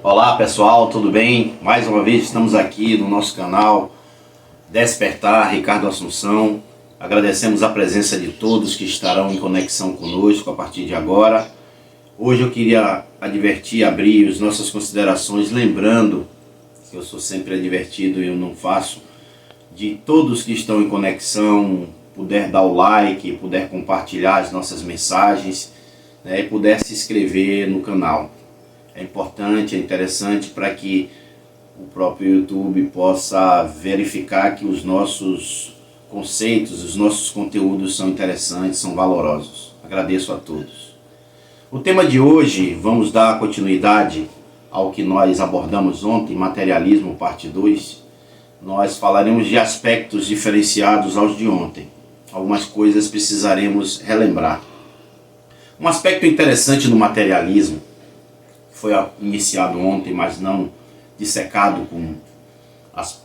Olá pessoal, tudo bem? Mais uma vez estamos aqui no nosso canal Despertar Ricardo Assunção. Agradecemos a presença de todos que estarão em conexão conosco a partir de agora. Hoje eu queria abrir as nossas considerações, lembrando que eu sou sempre advertido e eu não faço, de todos que estão em conexão, puder dar o like, puder compartilhar as nossas mensagens, né, e puder se inscrever no canal. É importante, é interessante para que o próprio YouTube possa verificar que os nossos conceitos, os nossos conteúdos são interessantes, são valorosos. Agradeço a todos. O tema de hoje, vamos dar continuidade ao que nós abordamos ontem, materialismo, parte 2. Nós falaremos de aspectos diferenciados aos de ontem. Algumas coisas precisaremos relembrar. Um aspecto interessante no materialismo, foi iniciado ontem, mas não dissecado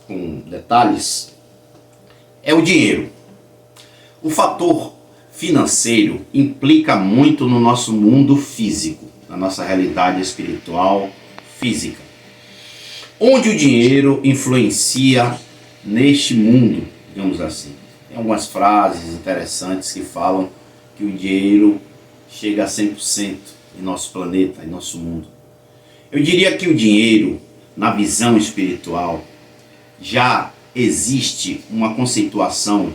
com detalhes, é o dinheiro. O fator financeiro implica muito no nosso mundo físico, na nossa realidade espiritual física, onde o dinheiro influencia neste mundo, digamos assim. Tem algumas frases interessantes que falam que o dinheiro chega a 100% em nosso planeta, em nosso mundo. Eu diria que o dinheiro, na visão espiritual, já existe uma conceituação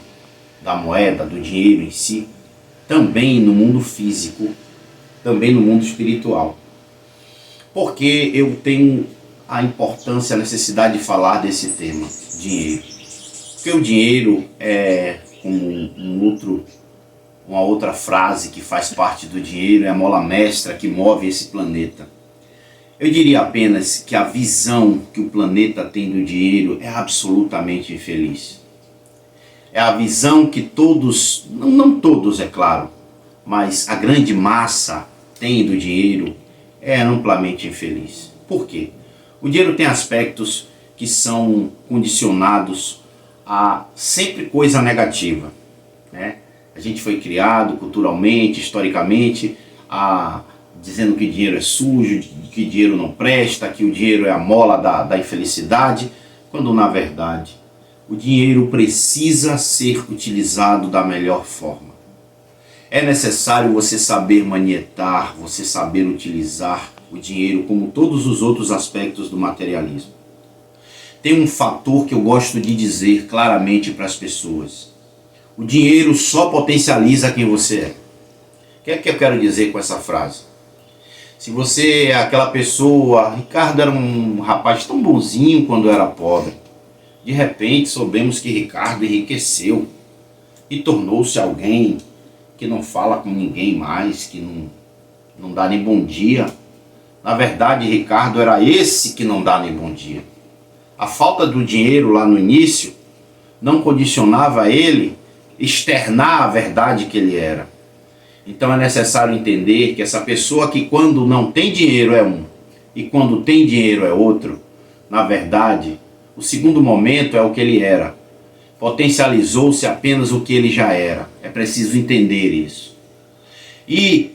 da moeda, do dinheiro em si, também no mundo físico, também no mundo espiritual. Porque eu tenho a importância, a necessidade de falar desse tema, dinheiro. Porque o dinheiro é uma outra frase que faz parte do dinheiro, é a mola mestra que move esse planeta. Eu diria apenas que a visão que o planeta tem do dinheiro é absolutamente infeliz. É a visão que todos, não todos é claro, mas a grande massa tem do dinheiro é amplamente infeliz. Por quê? O dinheiro tem aspectos que são condicionados a sempre coisa negativa, né? A gente foi criado culturalmente, historicamente, dizendo que dinheiro é sujo, que dinheiro não presta, que o dinheiro é a mola da infelicidade, quando na verdade o dinheiro precisa ser utilizado da melhor forma. É necessário você saber manietar, você saber utilizar o dinheiro como todos os outros aspectos do materialismo. Tem um fator que eu gosto de dizer claramente para as pessoas: o dinheiro só potencializa quem você é. O que é que eu quero dizer com essa frase? Se você é aquela pessoa, Ricardo era um rapaz tão bonzinho quando era pobre. De repente soubemos que Ricardo enriqueceu e tornou-se alguém que não fala com ninguém mais, que não dá nem bom dia. Na verdade, Ricardo era esse que não dá nem bom dia. A falta do dinheiro lá no início não condicionava ele externar a verdade que ele era. Então é necessário entender que essa pessoa que quando não tem dinheiro é um e quando tem dinheiro é outro, na verdade, o segundo momento é o que ele era. Potencializou-se apenas o que ele já era. É preciso entender isso. E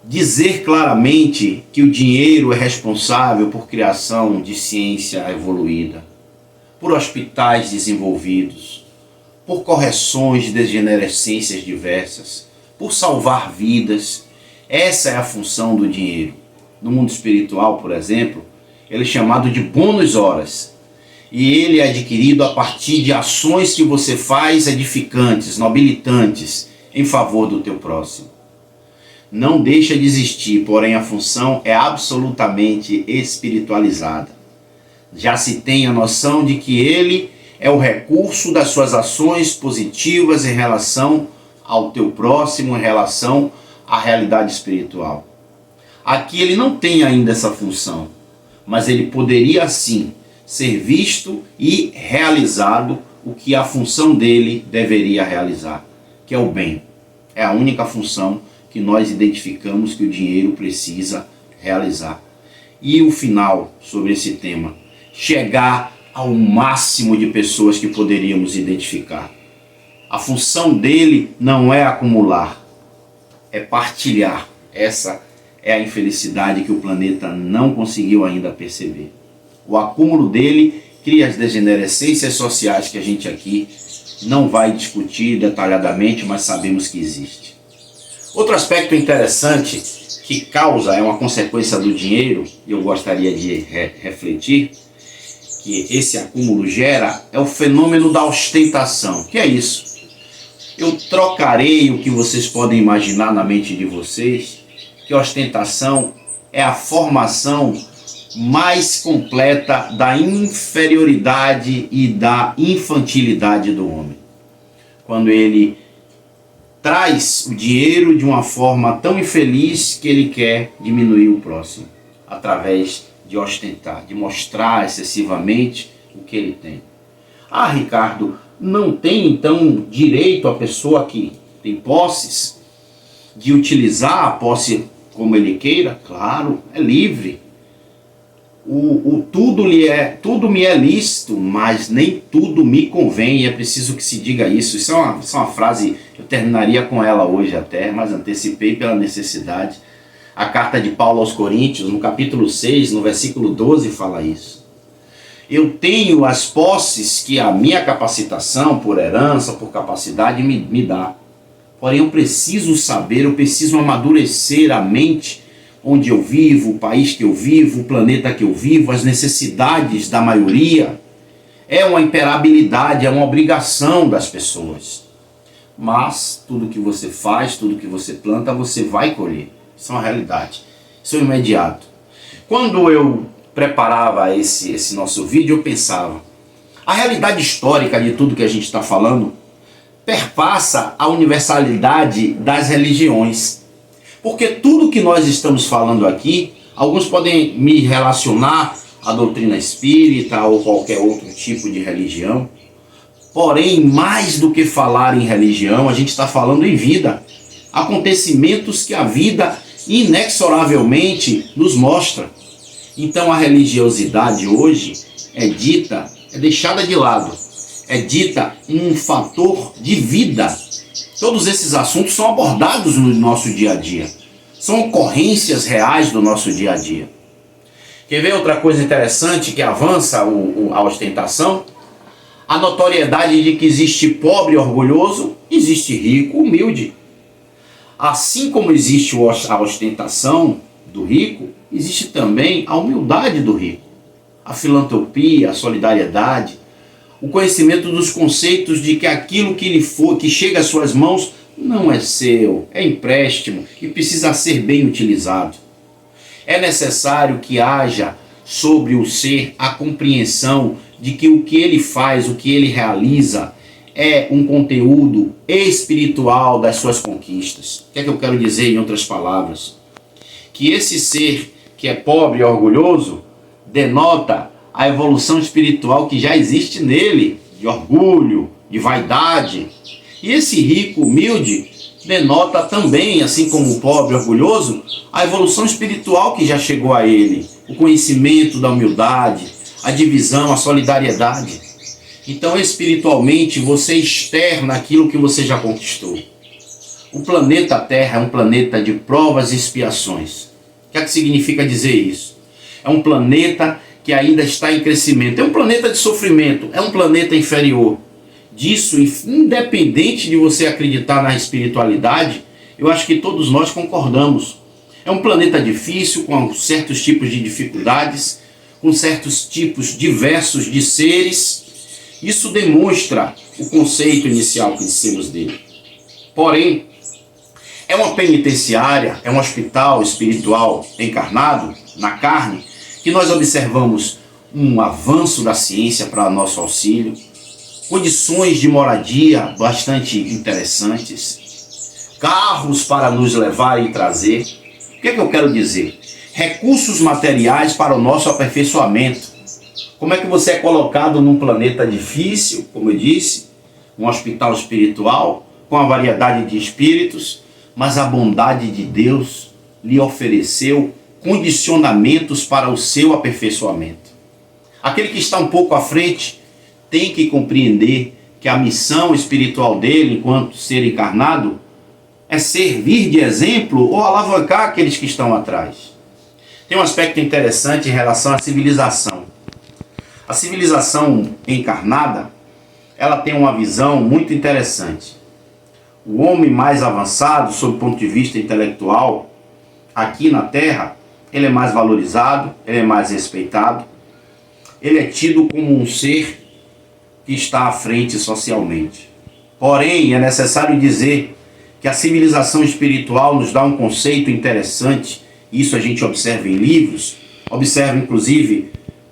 dizer claramente que o dinheiro é responsável por criação de ciência evoluída, por hospitais desenvolvidos, por correções de degenerescências diversas, por salvar vidas. Essa é a função do dinheiro. No mundo espiritual, por exemplo, ele é chamado de bônus horas. E ele é adquirido a partir de ações que você faz edificantes, nobilitantes, em favor do teu próximo. Não deixa de existir, porém a função é absolutamente espiritualizada. Já se tem a noção de que ele é o recurso das suas ações positivas em relação ao teu próximo, em relação à realidade espiritual. Aqui ele não tem ainda essa função, mas ele poderia sim ser visto e realizado o que a função dele deveria realizar, que é o bem. É a única função que nós identificamos que o dinheiro precisa realizar. E o final sobre esse tema, chegar ao máximo de pessoas que poderíamos identificar. A função dele não é acumular, é partilhar. Essa é a infelicidade que o planeta não conseguiu ainda perceber. O acúmulo dele cria as degenerescências sociais que a gente aqui não vai discutir detalhadamente, mas sabemos que existe. Outro aspecto interessante que causa, é uma consequência do dinheiro, e eu gostaria de refletir, que esse acúmulo gera, é o fenômeno da ostentação. O que é isso? Eu trocarei o que vocês podem imaginar na mente de vocês, que a ostentação é a formação mais completa da inferioridade e da infantilidade do homem. Quando ele traz o dinheiro de uma forma tão infeliz que ele quer diminuir o próximo, através de ostentar, de mostrar excessivamente o que ele tem. Ah, Ricardo, não tem então direito a pessoa que tem posses de utilizar a posse como ele queira? Claro, é livre. Tudo me é lícito, mas nem tudo me convém, e é preciso que se diga isso. Isso é uma frase, eu terminaria com ela hoje até, mas antecipei pela necessidade. A carta de Paulo aos Coríntios, no capítulo 6, no versículo 12, fala isso. Eu tenho as posses que a minha capacitação, por herança, por capacidade, me dá. Porém, eu preciso saber, eu preciso amadurecer a mente onde eu vivo, o país que eu vivo, o planeta que eu vivo, as necessidades da maioria. É uma imperabilidade, é uma obrigação das pessoas. Mas tudo que você faz, tudo que você planta, você vai colher. Isso é uma realidade. Isso é imediato. Quando eu preparava esse nosso vídeo, eu pensava, a realidade histórica de tudo que a gente está falando perpassa a universalidade das religiões. Porque tudo que nós estamos falando aqui, alguns podem me relacionar à doutrina espírita ou qualquer outro tipo de religião. Porém, mais do que falar em religião, a gente está falando em vida. Acontecimentos que a vida inexoravelmente nos mostra. Então a religiosidade hoje é deixada de lado. É dita um fator de vida. Todos esses assuntos são abordados no nosso dia a dia. São ocorrências reais do nosso dia a dia. Quer ver outra coisa interessante que avança a ostentação? A notoriedade de que existe pobre orgulhoso, existe rico humilde. Assim como existe a ostentação do rico, existe também a humildade do rico. A filantropia, a solidariedade, o conhecimento dos conceitos de que aquilo que chega às suas mãos não é seu, é empréstimo e precisa ser bem utilizado. É necessário que haja sobre o ser a compreensão de que o que ele faz, o que ele realiza, é um conteúdo espiritual das suas conquistas. O que é que eu quero dizer em outras palavras? Que esse ser que é pobre e orgulhoso denota a evolução espiritual que já existe nele, de orgulho, de vaidade. E esse rico humilde denota também, assim como o pobre orgulhoso, a evolução espiritual que já chegou a ele, o conhecimento da humildade, a divisão, a solidariedade. Então, espiritualmente, você externa aquilo que você já conquistou. O planeta Terra é um planeta de provas e expiações. O que é que significa dizer isso? É um planeta que ainda está em crescimento. É um planeta de sofrimento, é um planeta inferior. Disso, independente de você acreditar na espiritualidade, eu acho que todos nós concordamos. É um planeta difícil, com certos tipos de dificuldades, com certos tipos diversos de seres. Isso demonstra o conceito inicial que dissemos dele. Porém, é uma penitenciária, é um hospital espiritual encarnado na carne, que nós observamos um avanço da ciência para nosso auxílio, condições de moradia bastante interessantes, carros para nos levar e trazer. O que é que eu quero dizer? Recursos materiais para o nosso aperfeiçoamento. Como é que você é colocado num planeta difícil, como eu disse, um hospital espiritual, com a variedade de espíritos, mas a bondade de Deus lhe ofereceu condicionamentos para o seu aperfeiçoamento. Aquele que está um pouco à frente tem que compreender que a missão espiritual dele, enquanto ser encarnado, é servir de exemplo ou alavancar aqueles que estão atrás. Tem um aspecto interessante em relação à civilização. A civilização encarnada, ela tem uma visão muito interessante. O homem mais avançado, sob o ponto de vista intelectual, aqui na Terra, ele é mais valorizado, ele é mais respeitado, ele é tido como um ser que está à frente socialmente. Porém, é necessário dizer que a civilização espiritual nos dá um conceito interessante, isso a gente observa em livros, observa inclusive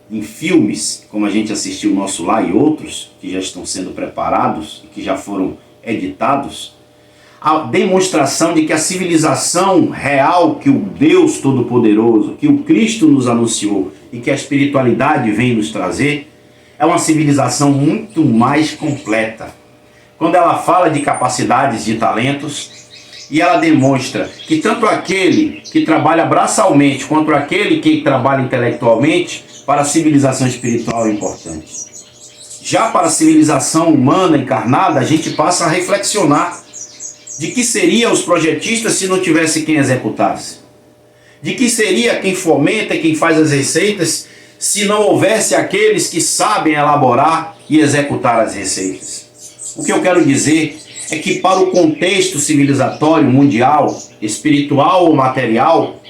em filmes, como a gente assistiu o Nosso Lar e outros, que já estão sendo preparados e que já foram editados, a demonstração de que a civilização real que o Deus Todo-Poderoso, que o Cristo nos anunciou e que a espiritualidade vem nos trazer, é uma civilização muito mais completa. Quando ela fala de capacidades, de talentos, e ela demonstra que tanto aquele que trabalha braçalmente quanto aquele que trabalha intelectualmente, para a civilização espiritual é importante. Já para a civilização humana encarnada, a gente passa a reflexionar de que seria os projetistas se não tivesse quem executasse. De que seria quem fomenta e quem faz as receitas se não houvesse aqueles que sabem elaborar e executar as receitas. O que eu quero dizer é que para o contexto civilizatório mundial, espiritual ou material,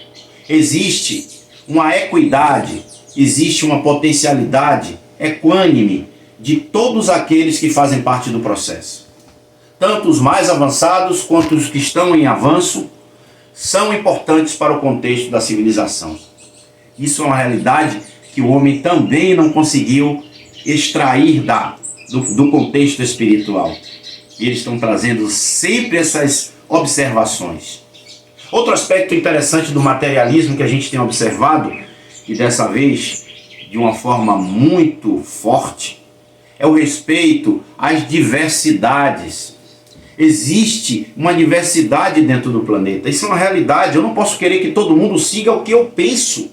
existe uma equidade, existe uma potencialidade equânime de todos aqueles que fazem parte do processo. Tanto os mais avançados quanto os que estão em avanço são importantes para o contexto da civilização. Isso é uma realidade que o homem também não conseguiu extrair do contexto espiritual. E eles estão trazendo sempre essas observações. Outro aspecto interessante do materialismo que a gente tem observado, e dessa vez de uma forma muito forte, é o respeito às diversidades. Existe uma diversidade dentro do planeta. Isso é uma realidade. Eu não posso querer que todo mundo siga o que eu penso.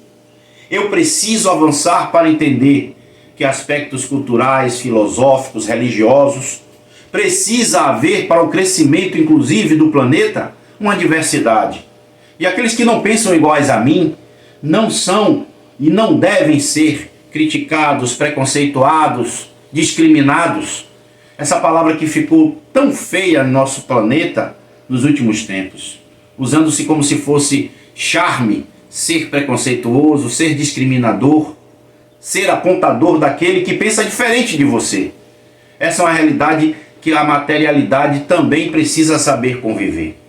Eu preciso avançar para entender que aspectos culturais, filosóficos, religiosos, precisa haver para o crescimento, inclusive, do planeta, uma diversidade. E aqueles que não pensam iguais a mim, não são e não devem ser criticados, preconceituados, discriminados. Essa palavra que ficou tão feia no nosso planeta nos últimos tempos, usando-se como se fosse charme, ser preconceituoso, ser discriminador, ser apontador daquele que pensa diferente de você. Essa é uma realidade que a materialidade também precisa saber conviver.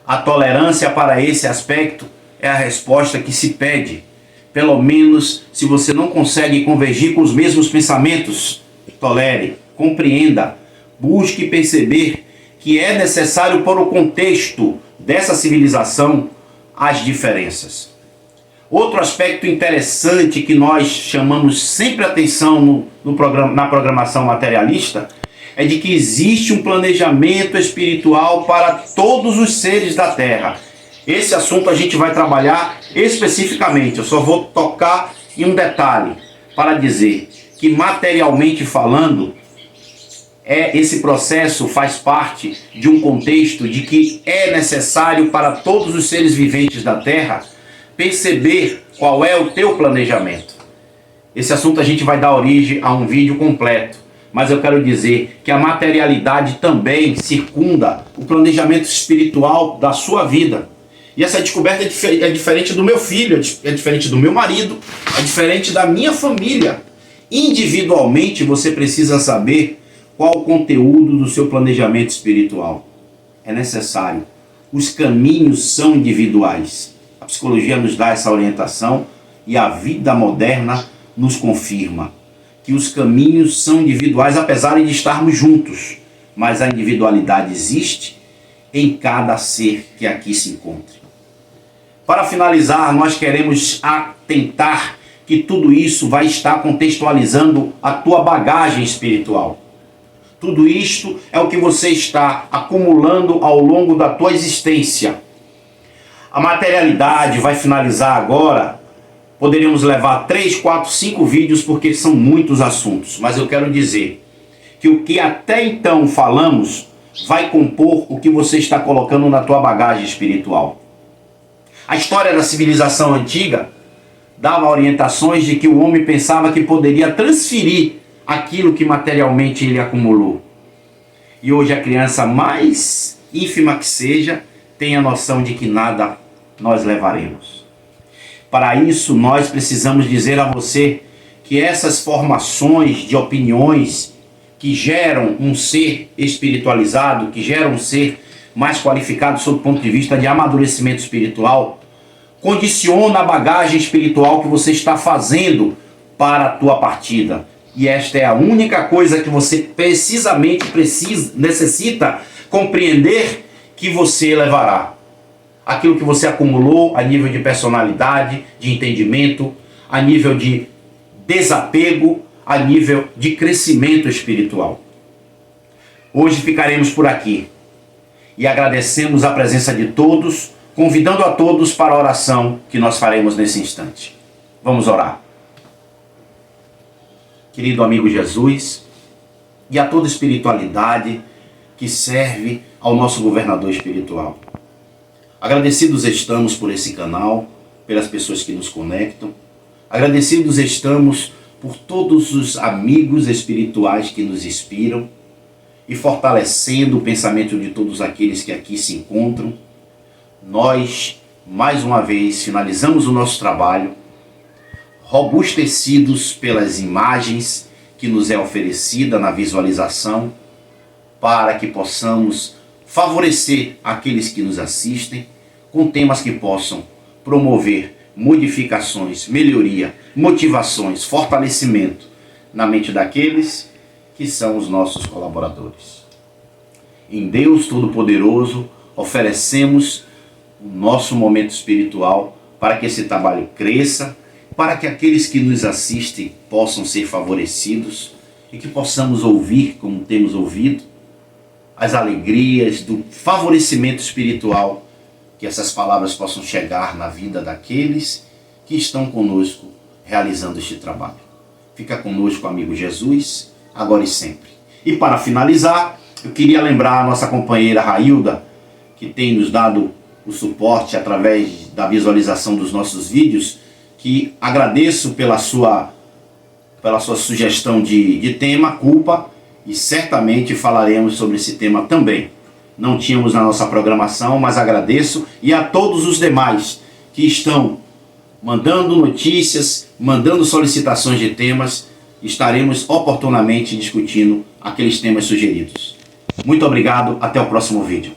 A tolerância para esse aspecto é a resposta que se pede. Pelo menos, se você não consegue convergir com os mesmos pensamentos, tolere, compreenda, busque perceber que é necessário para o contexto dessa civilização as diferenças. Outro aspecto interessante que nós chamamos sempre atenção na programação materialista é de que existe um planejamento espiritual para todos os seres da Terra. Esse assunto a gente vai trabalhar especificamente. Eu só vou tocar em um detalhe para dizer que, materialmente falando, esse processo faz parte de um contexto de que é necessário para todos os seres viventes da Terra perceber qual é o teu planejamento. Esse assunto a gente vai dar origem a um vídeo completo, mas eu quero dizer que a materialidade também circunda o planejamento espiritual da sua vida. E essa descoberta é diferente do meu filho, é diferente do meu marido, é diferente da minha família. Individualmente você precisa saber qual o conteúdo do seu planejamento espiritual. É necessário. Os caminhos são individuais. A psicologia nos dá essa orientação e a vida moderna nos confirma que os caminhos são individuais, apesar de estarmos juntos. Mas a individualidade existe em cada ser que aqui se encontre. Para finalizar, nós queremos atentar que tudo isso vai estar contextualizando a tua bagagem espiritual. Tudo isto é o que você está acumulando ao longo da tua existência. A materialidade vai finalizar agora. Poderíamos levar 3, 4, 5 vídeos porque são muitos assuntos. Mas eu quero dizer que o que até então falamos vai compor o que você está colocando na tua bagagem espiritual. A história da civilização antiga dava orientações de que o homem pensava que poderia transferir aquilo que materialmente ele acumulou. E hoje a criança mais ínfima que seja tem a noção de que nada nós levaremos. Para isso nós precisamos dizer a você que essas formações de opiniões que geram um ser espiritualizado, que geram um ser mais qualificado sob o ponto de vista de amadurecimento espiritual, condiciona a bagagem espiritual que você está fazendo para a tua partida. E esta é a única coisa que você necessita compreender que você levará. Aquilo que você acumulou a nível de personalidade, de entendimento, a nível de desapego, a nível de crescimento espiritual. Hoje ficaremos por aqui e agradecemos a presença de todos, convidando a todos para a oração que nós faremos nesse instante. Vamos orar. Querido amigo Jesus, e a toda espiritualidade que serve ao nosso governador espiritual. Agradecidos estamos por esse canal, pelas pessoas que nos conectam. Agradecidos estamos por todos os amigos espirituais que nos inspiram e fortalecendo o pensamento de todos aqueles que aqui se encontram. Nós, mais uma vez, finalizamos o nosso trabalho, robustecidos pelas imagens que nos é oferecida na visualização, para que possamos favorecer aqueles que nos assistem com temas que possam promover modificações, melhoria, motivações, fortalecimento na mente daqueles que são os nossos colaboradores. Em Deus Todo-Poderoso, oferecemos o nosso momento espiritual para que esse trabalho cresça, para que aqueles que nos assistem possam ser favorecidos e que possamos ouvir, como temos ouvido, as alegrias do favorecimento espiritual, que essas palavras possam chegar na vida daqueles que estão conosco realizando este trabalho. Fica conosco, amigo Jesus, agora e sempre. E para finalizar, eu queria lembrar a nossa companheira Railda, que tem nos dado o suporte através da visualização dos nossos vídeos, que agradeço pela sua sugestão de tema, culpa, e certamente falaremos sobre esse tema também. Não tínhamos na nossa programação, mas agradeço, e a todos os demais que estão mandando notícias, mandando solicitações de temas, estaremos oportunamente discutindo aqueles temas sugeridos. Muito obrigado, até o próximo vídeo.